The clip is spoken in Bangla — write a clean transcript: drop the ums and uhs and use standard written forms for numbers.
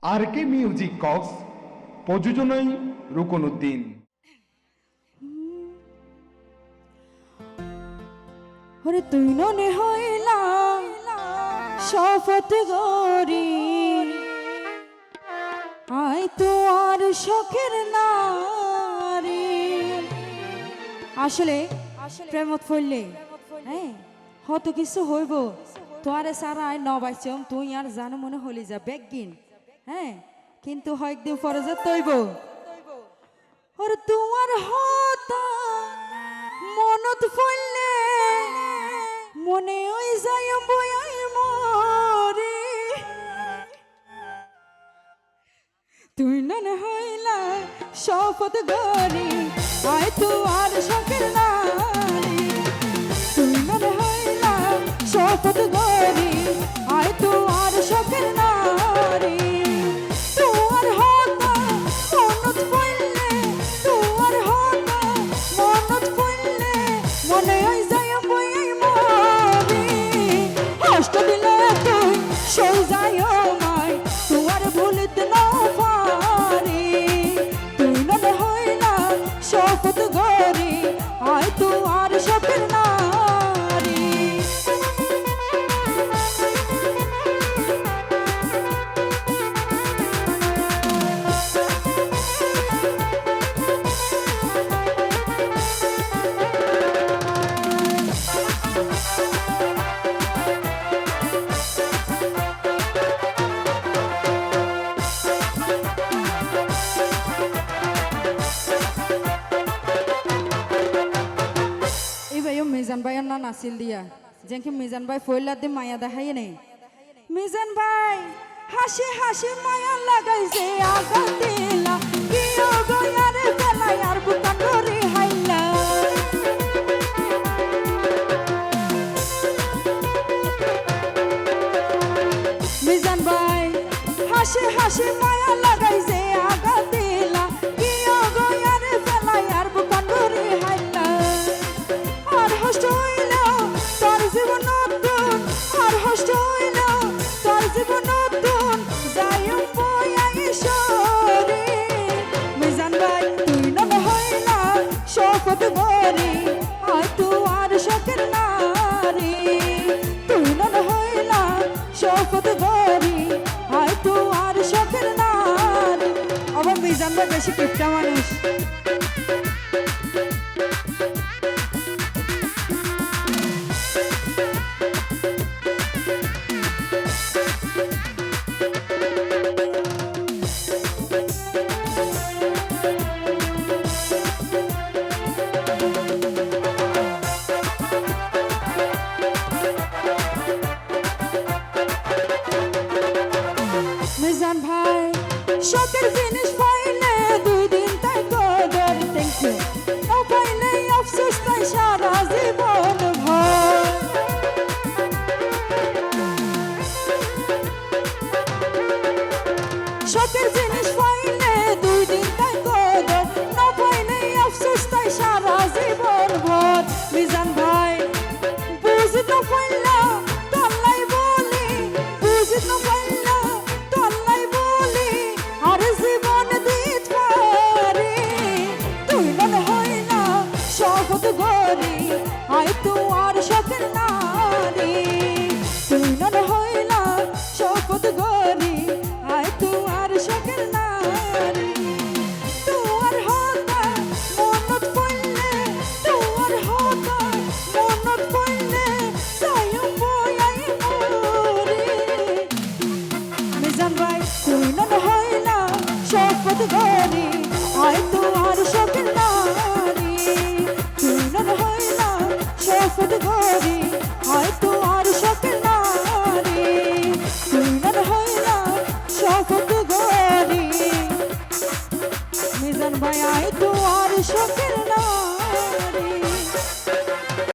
আর কে মিউজিক কক্স, প্রযোজনায় রুকন উদ্দিন। ওরে তুই ননে হইলা শপথ গরি, আই তো আর শখের নারী। আসলে প্রেমত ফললে হ্যাঁ হত কিছু হইব, তোয়ারে সারা আয় নবাইছম তুই আর জানো মনে হলি যা বেগিন হ্যাঁ, কিন্তু হয়দিন পরে যে তৈব ওর তোমার হতা মনত ফললে মনে ওই যাই বই মরে। তুই নন হইলা শপথ গরি, আয় তো আর শখের নারী। তুই নন হইলা শপথ গরি, আয় তো আর শখের নারী। তোমার হতা মনত পড়লে, তোমার হতা মনত পড়লে মনে ওই যাই বই মরে। কষ্ট দিলে তুই সই যাই আমায়, তোমার ভুলিতে না পারি। তুই নন হইলা শপথ গরি, আয় তো আর শখের নারী। মিজান ভাইয়ের না নাছিল দিয়া যেনকে মিজান ভাই ফইলার দিয়ে মায়া দেখাই নেই। মিজান ভাই হাসি হাসি মায়া লাগাইছে আগা দিলা, কি গয়ার বেলায় আর বুকান ধরে হাইলা। মিজান ভাই হাসি হাসি মায়া লাগাইছে আগা দিলা, কি গয়ার বেলায় আর বুকান ধরে হাইলা। আর হষ্ট হইল তোর জীবন নতুন, আর হষ্ট হইল তোর জীবন নতুন, যাই বই সরে। মিজান ভাই তুই নন হইলা শপথ গরি, আয় তো আর শখের নারী। তুই নন হইলা শপথ গরি, আয় তো আর শখের নারী। আবার মিজান ভাই বেশি কিপটা মানুষ। মিজান ভাই শখের জিনিস পাইলে দুই দিন তাই কদর দেখে, ও পাইলে আফসোস তাই সারা জীবন ভর। শখের জিনিস পাইলে দুই দিন তাই কদর, না পাইলে আফসোস তাই সারা জীবন ভর। মিজান ভাই বুঝি তো পাইলা তল্লাই বলি, বুঝি তো পাইলা তল্লাই বলি, আর জীবন দিত পারি। তুই মনে হয় না শপথ গরি, আয় তো আর শখের নারী। তুই মনে হয় না শপথ গরি, আয় তো আর শখের নারী। তোমার হতা মনত পড়লে, তোমার হতা মনত পড়লে যাই বই মরে। মিজান ভাই তুই নন হইলা শপথ গরি, আয় তো আর শখের নারী। তুই নন হইলা শপথ গরি,